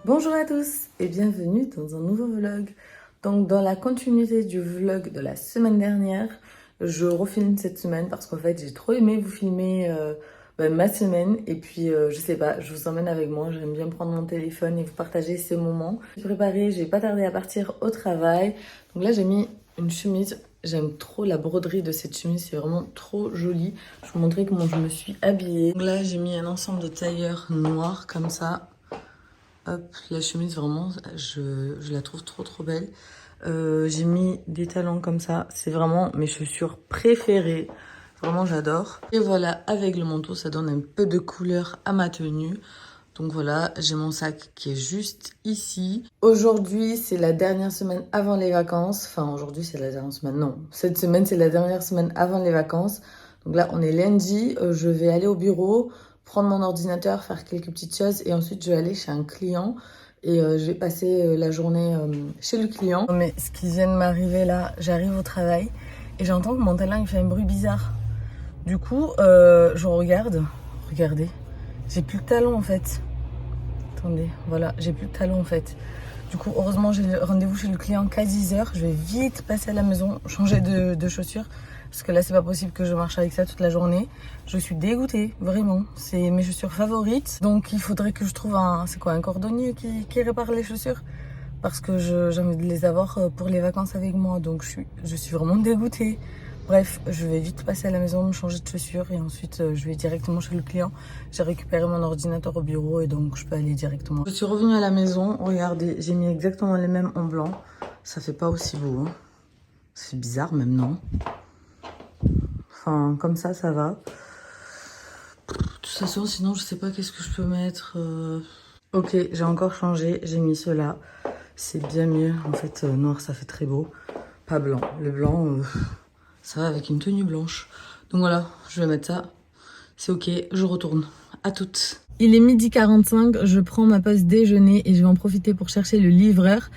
Bonjour à tous et bienvenue dans un nouveau vlog. Donc dans la continuité du vlog de la semaine dernière, je refilme cette semaine parce qu'en fait j'ai trop aimé vous filmer ma semaine et puis je sais pas, je vous emmène avec moi, j'aime bien prendre mon téléphone et vous partager ces moments. J'ai préparé, j'ai pas tardé à partir au travail. Donc là j'ai mis une chemise, j'aime trop la broderie de cette chemise, c'est vraiment trop joli. Je vous montrer comment je me suis habillée. Donc là j'ai mis un ensemble de tailleurs noirs comme ça. Hop, la chemise vraiment, je la trouve trop belle. J'ai mis des talons comme ça, c'est vraiment mes chaussures préférées. Vraiment j'adore. Et voilà, avec le manteau, ça donne un peu de couleur à ma tenue. Donc voilà, j'ai mon sac qui est juste ici. Aujourd'hui, c'est la dernière semaine avant les vacances. Enfin, aujourd'hui, c'est la dernière semaine. Non, cette semaine, c'est la dernière semaine avant les vacances. Donc là, on est lundi. Je vais aller au bureau, prendre mon ordinateur, faire quelques petites choses. Et ensuite, je vais aller chez un client. Et je vais passer la journée chez le client. Mais ce qui vient de m'arriver là, j'arrive au travail. Et j'entends que mon talon, il fait un bruit bizarre. Du coup, je regarde. Regardez. J'ai plus de talons en fait. Attendez, voilà, j'ai plus de talons en fait. Du coup, heureusement, j'ai le rendez-vous chez le client qu'à 10h. Je vais vite passer à la maison, changer de chaussures. Parce que là, c'est pas possible que je marche avec ça toute la journée. Je suis dégoûtée, vraiment. C'est mes chaussures favorites. Donc, il faudrait que je trouve un cordonnier qui répare les chaussures. Parce que j'ai envie de les avoir pour les vacances avec moi. Donc, je suis vraiment dégoûtée. Bref, je vais vite passer à la maison, me changer de chaussures et ensuite je vais directement chez le client. J'ai récupéré mon ordinateur au bureau et donc je peux aller directement. Je suis revenue à la maison, regardez, j'ai mis exactement les mêmes en blanc. Ça fait pas aussi beau, hein. C'est bizarre même, non? Enfin, comme ça va. De toute façon, sinon je sais pas qu'est-ce que je peux mettre. Ok, j'ai encore changé, j'ai mis cela. C'est bien mieux, en fait, noir ça fait très beau. Pas blanc. Le blanc, ça va avec une tenue blanche. Donc voilà, je vais mettre ça. C'est ok, je retourne. À toutes. Il est 12h45, je prends ma pause déjeuner et je vais en profiter pour chercher le livreur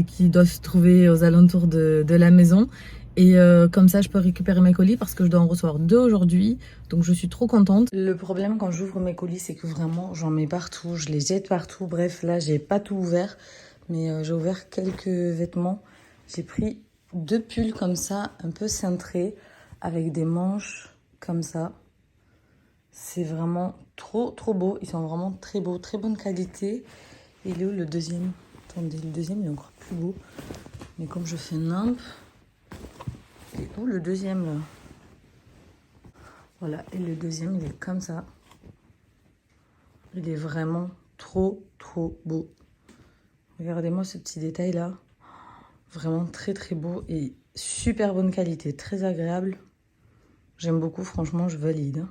qui doit se trouver aux alentours de la maison. Et comme ça, je peux récupérer mes colis parce que je dois en recevoir 2 aujourd'hui. Donc je suis trop contente. Le problème quand j'ouvre mes colis, c'est que vraiment, j'en mets partout. Je les jette partout. Bref, là, j'ai pas tout ouvert. Mais j'ai ouvert quelques vêtements. J'ai pris 2 pulls comme ça, un peu cintrés, avec des manches comme ça. C'est vraiment trop beau. Ils sont vraiment très beaux, très bonne qualité. Et il est où le deuxième? Attendez, le deuxième il est encore plus beau. Mais comme je fais nimp, il est où le deuxième là? Voilà, et le deuxième il est comme ça. Il est vraiment trop beau. Regardez-moi ce petit détail là. Vraiment très beau et super bonne qualité, très agréable. J'aime beaucoup, franchement, je valide.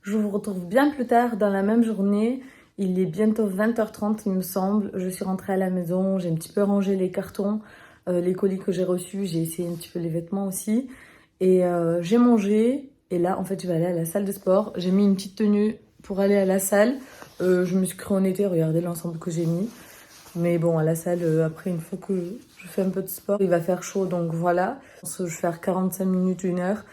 Je vous retrouve bien plus tard dans la même journée. Il est bientôt 20h30, il me semble. Je suis rentrée à la maison, j'ai un petit peu rangé les cartons, les colis que j'ai reçus. J'ai essayé un petit peu les vêtements aussi. Et j'ai mangé. Et là, en fait, je vais aller à la salle de sport. J'ai mis une petite tenue pour aller à la salle. Je me suis créée en été, regardez l'ensemble que j'ai mis. Mais bon, à la salle, après, une fois que je fais un peu de sport, il va faire chaud, donc voilà. Je vais faire 45 minutes, 1 heure.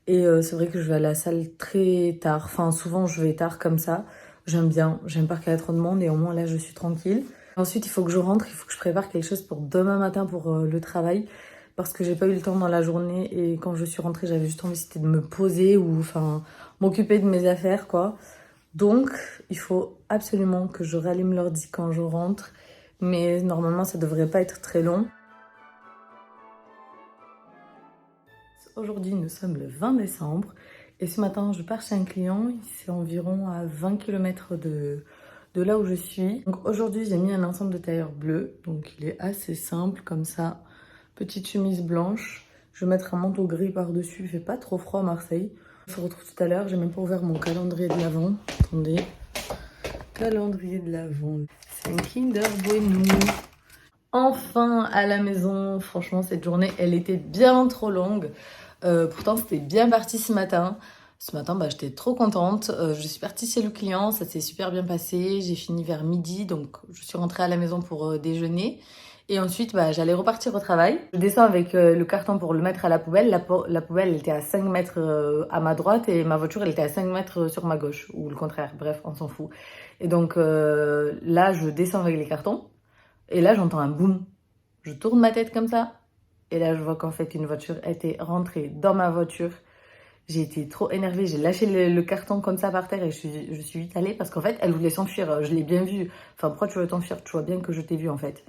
Et c'est vrai que je vais à la salle très tard. Enfin, souvent, je vais tard comme ça. J'aime bien. J'aime pas qu'il y ait trop de monde et au moins, là, je suis tranquille. Ensuite, il faut que je rentre. Il faut que je prépare quelque chose pour demain matin pour le travail. Parce que j'ai pas eu le temps dans la journée. Et quand je suis rentrée, j'avais juste envie, c'était de me poser ou enfin m'occuper de mes affaires, quoi. Donc, il faut absolument que je rallume l'ordi quand je rentre. Mais normalement, ça devrait pas être très long. Aujourd'hui, nous sommes le 20 décembre. Et ce matin, je pars chez un client. C'est environ à 20 km de là où je suis. Donc aujourd'hui, j'ai mis un ensemble de tailleurs bleus. Donc il est assez simple, comme ça. Petite chemise blanche. Je vais mettre un manteau gris par-dessus. Il fait pas trop froid à Marseille. On se retrouve tout à l'heure. J'ai même pas ouvert mon calendrier de l'Avent. Attendez. Calendrier de l'Avent. C'est un Kinder Bueno. Enfin à la maison. Franchement, cette journée, elle était bien trop longue. Pourtant, c'était bien parti ce matin. Ce matin, j'étais trop contente. Je suis partie chez le client, ça s'est super bien passé. J'ai fini vers midi, donc je suis rentrée à la maison pour déjeuner. Et ensuite, bah, j'allais repartir au travail. Je descends avec le carton pour le mettre à la poubelle. La poubelle, elle était à 5 mètres à ma droite et ma voiture, elle était à 5 mètres sur ma gauche. Ou le contraire, bref, on s'en fout. Et donc là, je descends avec les cartons. Et là, j'entends un boum. Je tourne ma tête comme ça. Et là, je vois qu'en fait, une voiture était rentrée dans ma voiture. J'ai été trop énervée, j'ai lâché le carton comme ça par terre et je suis vite allée parce qu'en fait, elle voulait s'enfuir. Je l'ai bien vue. Enfin, pourquoi tu veux t'enfuir? Tu vois bien que je t'ai vue en fait.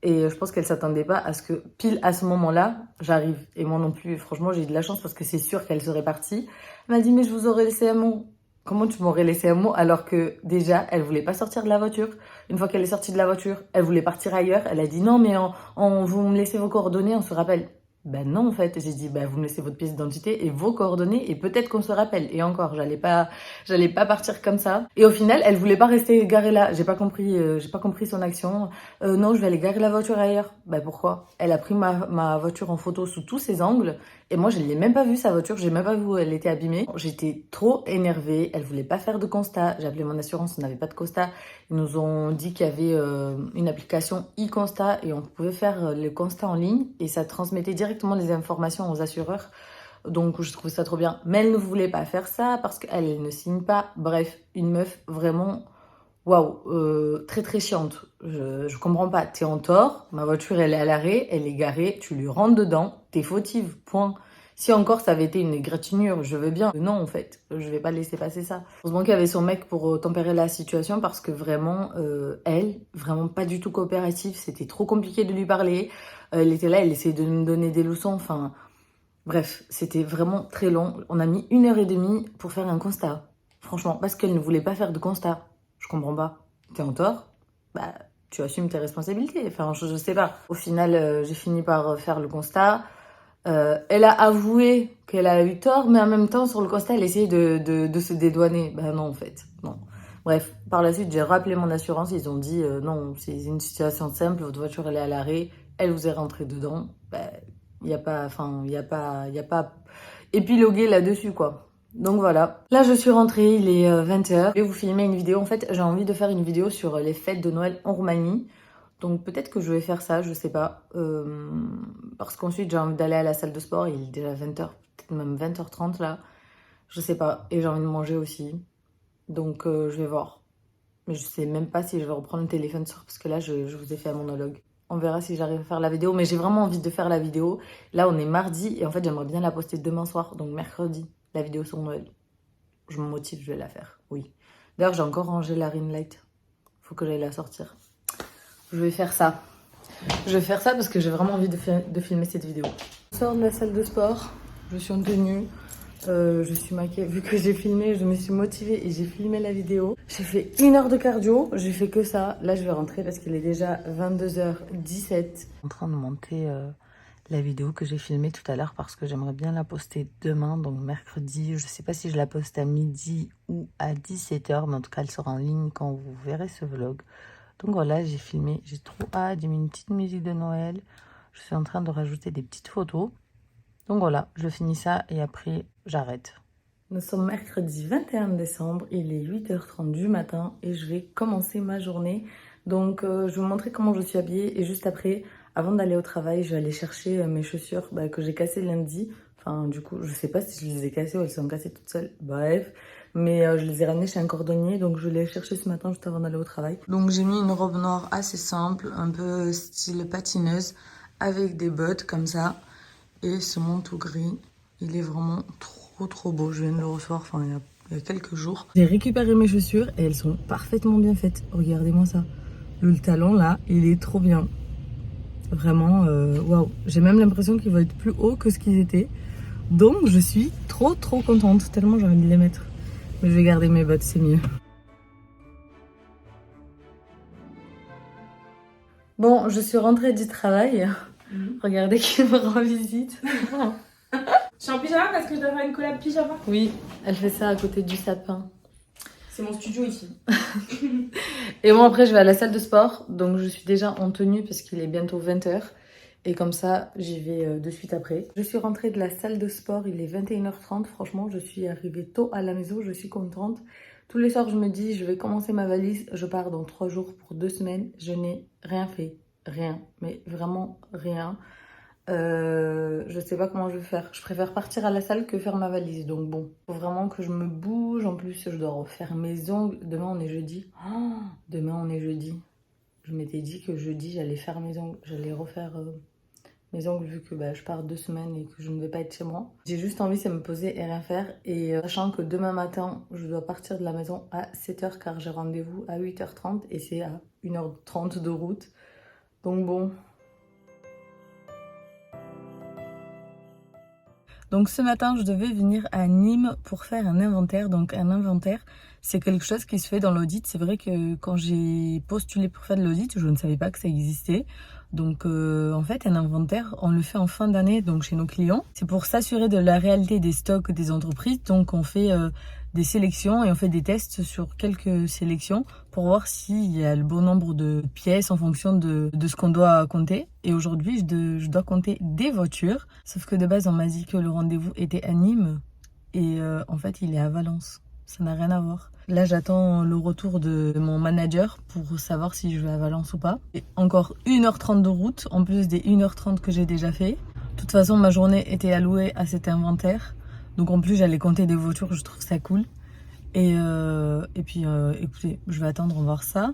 Et je pense qu'elle s'attendait pas à ce que, pile à ce moment-là, j'arrive. Et moi non plus. Franchement, j'ai eu de la chance parce que c'est sûr qu'elle serait partie. Elle m'a dit, mais je vous aurais laissé un mot. Comment tu m'aurais laissé un mot alors que déjà, elle voulait pas sortir de la voiture. Une fois qu'elle est sortie de la voiture, elle voulait partir ailleurs. Elle a dit, non, mais vous me laissez vos coordonnées, on se rappelle. Ben non, en fait, j'ai dit, ben vous me laissez votre pièce d'identité et vos coordonnées et peut-être qu'on se rappelle. Et encore, j'allais pas partir comme ça. Et au final, elle voulait pas rester garée là. J'ai pas compris son action. Non, je vais aller garer la voiture ailleurs. Ben pourquoi? Elle a pris ma voiture en photo sous tous ses angles et moi, je l'ai même pas vue sa voiture. J'ai même pas vu où elle était abîmée. J'étais trop énervée. Elle voulait pas faire de constat. J'ai appelé mon assurance, on n'avait pas de constat. Ils nous ont dit qu'il y avait une application e-constat et on pouvait faire le constat en ligne et ça transmettait directement les informations aux assureurs. Donc je trouvais ça trop bien. Mais elle ne voulait pas faire ça parce qu'elle ne signe pas. Bref, une meuf vraiment waouh, très très chiante. Je comprends pas. T'es en tort, ma voiture elle est à l'arrêt, elle est garée, tu lui rentres dedans, t'es fautive, point. Si encore ça avait été une égratignure, je veux bien. Non, en fait, je vais pas laisser passer ça. Heureusement qu'il y avait son mec pour tempérer la situation parce que vraiment, elle, vraiment pas du tout coopérative. C'était trop compliqué de lui parler. Elle était là, elle essayait de me donner des leçons. Enfin, bref, c'était vraiment très long. On a mis 1 heure et demie pour faire un constat. Franchement, parce qu'elle ne voulait pas faire de constat. Je comprends pas. T'es en tort, bah tu assumes tes responsabilités. Enfin, je sais pas. Au final, j'ai fini par faire le constat. Elle a avoué qu'elle a eu tort, mais en même temps, sur le constat, elle essayait de se dédouaner. Ben non, en fait, non. Bref, par la suite, j'ai rappelé mon assurance. Ils ont dit non, c'est une situation simple. Votre voiture, elle est à l'arrêt. Elle vous est rentrée dedans. Ben, il n'y a pas, enfin, il y a pas épilogué là-dessus, quoi. Donc voilà. Là, je suis rentrée, il est 20h. Je vais vous filmer une vidéo. En fait, j'ai envie de faire une vidéo sur les fêtes de Noël en Roumanie. Donc peut-être que je vais faire ça, je sais pas. Parce qu'ensuite, j'ai envie d'aller à la salle de sport. Il est déjà 20h, peut-être même 20h30 là. Je sais pas. Et j'ai envie de manger aussi. Donc je vais voir. Mais je sais même pas si je vais reprendre le téléphone parce que là, je vous ai fait un monologue. On verra si j'arrive à faire la vidéo. Mais j'ai vraiment envie de faire la vidéo. Là, on est mardi et en fait, j'aimerais bien la poster demain soir. Donc mercredi, la vidéo sur Noël. Je me motive, je vais la faire. Oui. D'ailleurs, j'ai encore rangé la ring light. Faut que j'aille la sortir. Je vais faire ça. Je vais faire ça parce que j'ai vraiment envie de filmer cette vidéo. Je sors de la salle de sport. Je suis en tenue. Je suis maquillée. Vu que j'ai filmé, je me suis motivée et j'ai filmé la vidéo. J'ai fait 1 heure de cardio. J'ai fait que ça. Là, je vais rentrer parce qu'il est déjà 22h17. Je suis en train de monter la vidéo que j'ai filmée tout à l'heure parce que j'aimerais bien la poster demain, donc mercredi. Je sais pas si je la poste à midi ou à 17h, mais en tout cas, elle sera en ligne quand vous verrez ce vlog. Donc voilà, j'ai filmé, j'ai trop hâte, j'ai mis une petite musique de Noël. Je suis en train de rajouter des petites photos. Donc voilà, je finis ça et après, j'arrête. Nous sommes mercredi 21 décembre, il est 8h30 du matin et je vais commencer ma journée. Donc je vais vous montrer comment je suis habillée et juste après, avant d'aller au travail, je vais aller chercher mes chaussures que j'ai cassées lundi. Enfin, du coup, je sais pas si je les ai cassées ou elles sont cassées toutes seules. Bref. Mais je les ai ramenées chez un cordonnier, donc je l'ai cherché ce matin juste avant d'aller au travail. Donc j'ai mis une robe noire assez simple, un peu style patineuse, avec des bottes comme ça. Et ce manteau gris, il est vraiment trop beau. Je viens de le recevoir, enfin il y a quelques jours. J'ai récupéré mes chaussures et elles sont parfaitement bien faites. Regardez-moi ça. Le talon là, il est trop bien. Vraiment, waouh. J'ai même l'impression qu'ils vont être plus hauts que ce qu'ils étaient. Donc je suis trop contente, tellement j'ai envie de les mettre. Mais je vais garder mes bottes, c'est mieux. Bon, je suis rentrée du travail. Regardez qui me rend visite. Je suis en pyjama parce que je dois faire une collab pyjama. Oui, elle fait ça à côté du sapin. C'est mon studio ici. Et bon, après, je vais à la salle de sport. Donc, je suis déjà en tenue parce qu'il est bientôt 20h. Et comme ça, j'y vais de suite après. Je suis rentrée de la salle de sport, il est 21h30. Franchement, je suis arrivée tôt à la maison, je suis contente. Tous les soirs, je me dis, je vais commencer ma valise. Je pars dans 3 jours pour 2 semaines. Je n'ai rien fait. rien, mais vraiment rien. Je sais pas comment je vais faire. Je préfère partir à la salle que faire ma valise. Donc bon, faut vraiment que je me bouge. En plus, je dois refaire mes ongles. Demain, on est jeudi. Oh, demain, on est jeudi. Je m'étais dit que jeudi, j'allais faire mes ongles. J'allais refaire mes ongles vu que je pars 2 semaines et que je ne vais pas être chez moi. J'ai juste envie de me poser et rien faire. Et sachant que demain matin, je dois partir de la maison à 7h car j'ai rendez-vous à 8h30 et c'est à 1h30 de route. Donc bon. Donc ce matin, je devais venir à Nîmes pour faire un inventaire. Donc un inventaire, c'est quelque chose qui se fait dans l'audit. C'est vrai que quand j'ai postulé pour faire de l'audit, je ne savais pas que ça existait. Donc en fait, un inventaire, on le fait en fin d'année donc chez nos clients. C'est pour s'assurer de la réalité des stocks des entreprises. Donc on fait des sélections et on fait des tests sur quelques sélections pour voir s'il y a le bon nombre de pièces en fonction de ce qu'on doit compter. Et aujourd'hui, je dois compter des voitures. Sauf que de base, on m'a dit que le rendez-vous était à Nîmes et en fait, il est à Valence. Ça n'a rien à voir. Là, j'attends le retour de mon manager pour savoir si je vais à Valence ou pas. Et encore 1h30 de route, en plus des 1h30 que j'ai déjà fait. De toute façon, ma journée était allouée à cet inventaire. Donc en plus, j'allais compter des voitures, je trouve ça cool. Et puis, écoutez, je vais attendre voir ça.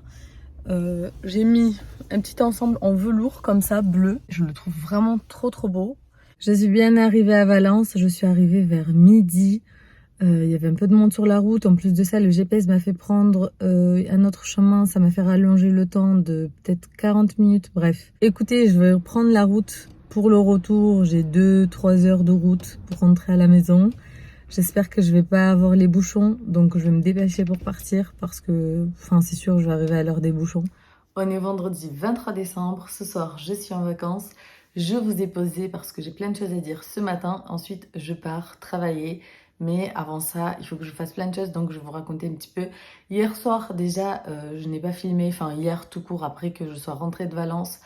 J'ai mis un petit ensemble en velours comme ça, bleu. Je le trouve vraiment trop trop beau. Je suis bien arrivée à Valence, je suis arrivée vers midi. Il y avait un peu de monde sur la route. En plus de ça, le GPS m'a fait prendre un autre chemin. Ça m'a fait rallonger le temps de peut-être 40 minutes. Bref. Écoutez, je vais prendre la route pour le retour. J'ai 2-3 heures de route pour rentrer à la maison. J'espère que je vais pas avoir les bouchons. Donc je vais me dépêcher pour partir parce que, c'est sûr, je vais arriver à l'heure des bouchons. On est vendredi 23 décembre. Ce soir, je suis en vacances. Je vous ai posé parce que j'ai plein de choses à dire ce matin. Ensuite, je pars travailler. Mais avant ça, il faut que je fasse plein de choses, donc je vais vous raconter un petit peu. Hier soir, déjà, je n'ai pas filmé, hier tout court, après que je sois rentrée de Valence,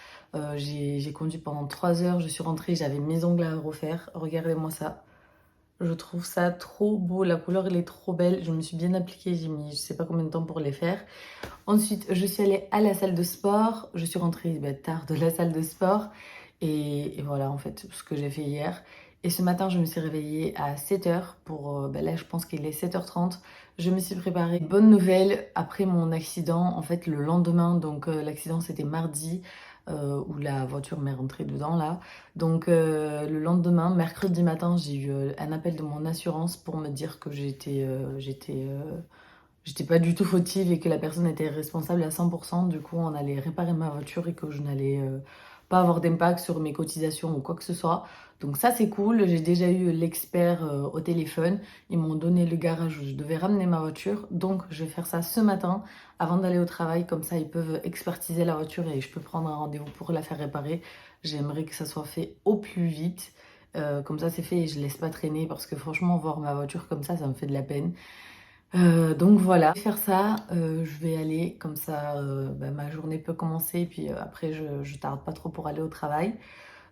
j'ai conduit pendant 3 heures, je suis rentrée, j'avais mes ongles à refaire. Regardez-moi ça. Je trouve ça trop beau, la couleur elle est trop belle, je me suis bien appliquée, j'ai mis je sais pas combien de temps pour les faire. Ensuite, je suis allée à la salle de sport, je suis rentrée tard de la salle de sport. Et voilà en fait ce que j'ai fait hier. Et ce matin, je me suis réveillée à 7h pour... là, je pense qu'il est 7h30. Je me suis préparée. Bonne nouvelle, après mon accident, en fait, le lendemain, donc l'accident, c'était mardi, où la voiture m'est rentrée dedans, là. Donc, le lendemain, mercredi matin, j'ai eu un appel de mon assurance pour me dire que j'étais pas du tout fautive et que la personne était responsable à 100%. Du coup, on allait réparer ma voiture et que je n'allais pas avoir d'impact sur mes cotisations ou quoi que ce soit. Donc ça, c'est cool. J'ai déjà eu l'expert au téléphone. Ils m'ont donné le garage où je devais ramener ma voiture. Donc, je vais faire ça ce matin avant d'aller au travail. Comme ça, ils peuvent expertiser la voiture et je peux prendre un rendez-vous pour la faire réparer. J'aimerais que ça soit fait au plus vite. Comme ça, c'est fait et je laisse pas traîner parce que franchement, voir ma voiture comme ça me fait de la peine. Donc voilà, faire ça, je vais aller comme ça, ma journée peut commencer et puis après je tarde pas trop pour aller au travail.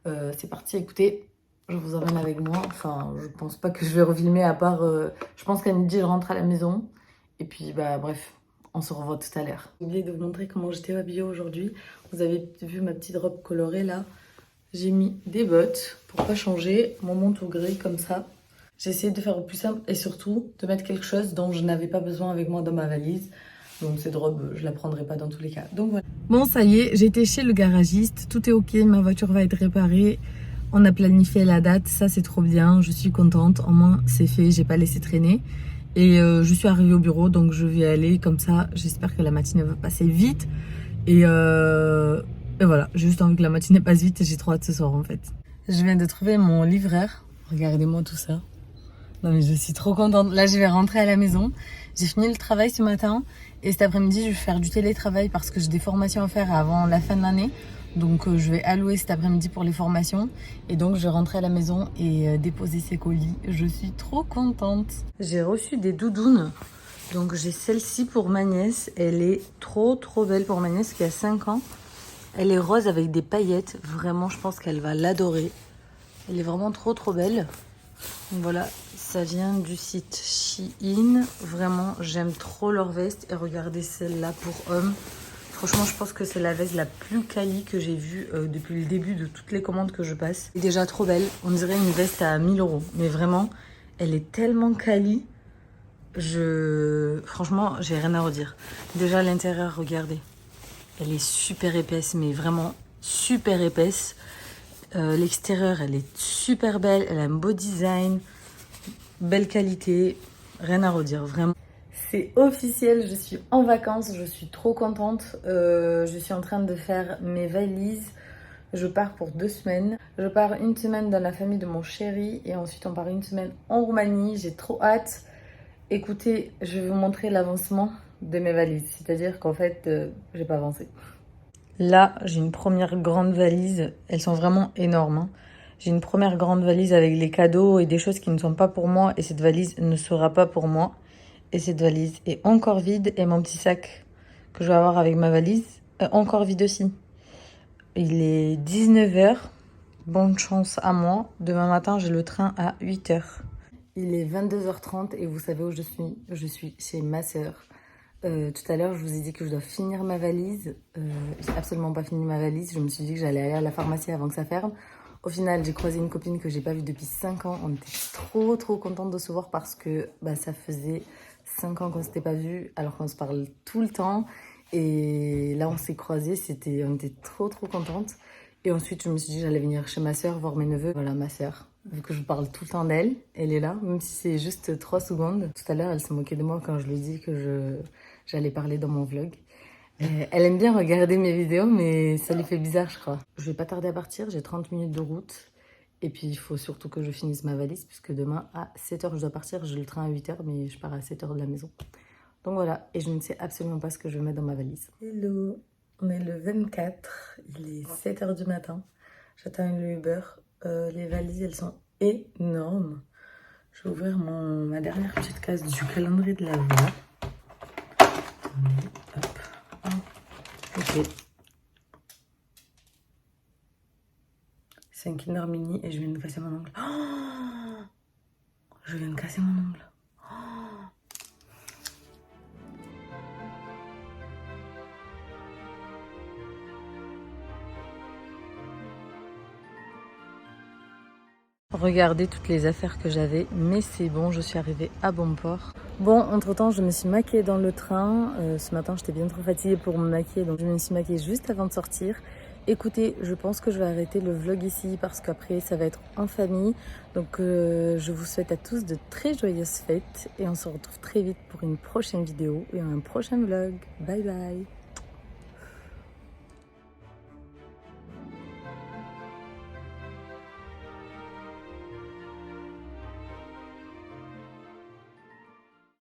C'est parti, écoutez, je vous emmène avec moi. Je pense pas que je vais refilmer à part, je pense qu'à midi je rentre à la maison et puis bref, on se revoit tout à l'heure. J'ai oublié de vous montrer comment j'étais habillée aujourd'hui. Vous avez vu ma petite robe colorée là. J'ai mis des bottes pour pas changer, mon manteau gris comme ça. J'ai essayé de faire au plus simple et surtout de mettre quelque chose dont je n'avais pas besoin avec moi dans ma valise. Donc cette robe, je la prendrai pas dans tous les cas. Donc voilà. Bon, ça y est, j'étais chez le garagiste. Tout est ok, ma voiture va être réparée. On a planifié la date, ça c'est trop bien. Je suis contente, au moins c'est fait, j'ai pas laissé traîner. Et je suis arrivée au bureau, donc je vais aller comme ça. J'espère que la matinée va passer vite. Et voilà, j'ai juste envie que la matinée passe vite et j'ai trop hâte ce soir en fait. Je viens de trouver mon livreur. Regardez-moi tout ça. Non mais je suis trop contente. Là, je vais rentrer à la maison. J'ai fini le travail ce matin et cet après-midi, je vais faire du télétravail parce que j'ai des formations à faire avant la fin de l'année. Donc, je vais allouer cet après-midi pour les formations et donc je vais rentrer à la maison et déposer ces colis. Je suis trop contente. J'ai reçu des doudounes. Donc, j'ai celle-ci pour ma nièce. Elle est trop trop belle pour ma nièce qui a 5 ans. Elle est rose avec des paillettes. Vraiment, je pense qu'elle va l'adorer. Elle est vraiment trop trop belle. Donc voilà, ça vient du site Shein. Vraiment, j'aime trop leur veste. Et regardez celle-là pour homme. Franchement, je pense que c'est la veste la plus quali que j'ai vue depuis le début de toutes les commandes que je passe. Elle est déjà trop belle. On dirait une veste à 1000 €. Mais vraiment, elle est tellement quali. Franchement, j'ai rien à redire. Déjà, l'intérieur, regardez. Elle est super épaisse, mais vraiment super épaisse. L'extérieur, elle est super belle. Elle a un beau design. Belle qualité. Rien à redire, vraiment. C'est officiel, je suis en vacances, je suis trop contente. Je suis en train de faire mes valises. Je pars pour 2 semaines. Je pars une semaine dans la famille de mon chéri et ensuite on part une semaine en Roumanie. J'ai trop hâte. Écoutez, je vais vous montrer l'avancement de mes valises. C'est-à-dire qu'en fait, j'ai pas avancé. Là, j'ai une première grande valise. Elles sont vraiment énormes, hein. J'ai une première grande valise avec les cadeaux et des choses qui ne sont pas pour moi. Et cette valise ne sera pas pour moi. Et cette valise est encore vide. Et mon petit sac que je vais avoir avec ma valise, encore vide aussi. Il est 19 h. Bonne chance à moi. Demain matin, j'ai le train à 8 h. Il est 22 h 30 et vous savez où je suis? Je suis chez ma sœur. Tout à l'heure, je vous ai dit que je dois finir ma valise. J'ai absolument pas fini ma valise. Je me suis dit que j'allais aller à la pharmacie avant que ça ferme. Au final, j'ai croisé une copine que j'ai pas vue depuis 5 ans. On était trop contente de se voir parce que ça faisait 5 ans qu'on s'était pas vus alors qu'on se parle tout le temps. Et là, on s'est croisés. On était trop contentes. Et ensuite, je me suis dit que j'allais venir chez ma sœur voir mes neveux. Voilà, ma sœur. Vu que je parle tout le temps d'elle, elle est là, même si c'est juste 3 secondes. Tout à l'heure, elle se moquait de moi quand je lui ai dit que j'allais parler dans mon vlog. Elle aime bien regarder mes vidéos, mais ça lui fait bizarre, je crois. Je vais pas tarder à partir, j'ai 30 minutes de route. Et puis, il faut surtout que je finisse ma valise, puisque demain, à 7 h, je dois partir. J'ai le train à 8 h, mais je pars à 7 h de la maison. Donc voilà, et je ne sais absolument pas ce que je vais mettre dans ma valise. Hello, on est le 24, il est 7 h du matin. J'attends le Uber. Les valises, elles sont énormes. Je vais ouvrir ma dernière petite case du calendrier de l'Avent. Hop. Ok. C'est un Kinder Mini et je viens de casser mon ongle. Oh, je viens de casser mon ongle. Regardez toutes les affaires que j'avais, mais c'est bon, je suis arrivée à bon port. Bon, entre-temps, je me suis maquillée dans le train. Ce matin, j'étais bien trop fatiguée pour me maquiller, donc je me suis maquillée juste avant de sortir. Écoutez, je pense que je vais arrêter le vlog ici parce qu'après, ça va être en famille. Donc, je vous souhaite à tous de très joyeuses fêtes et on se retrouve très vite pour une prochaine vidéo et un prochain vlog. Bye bye!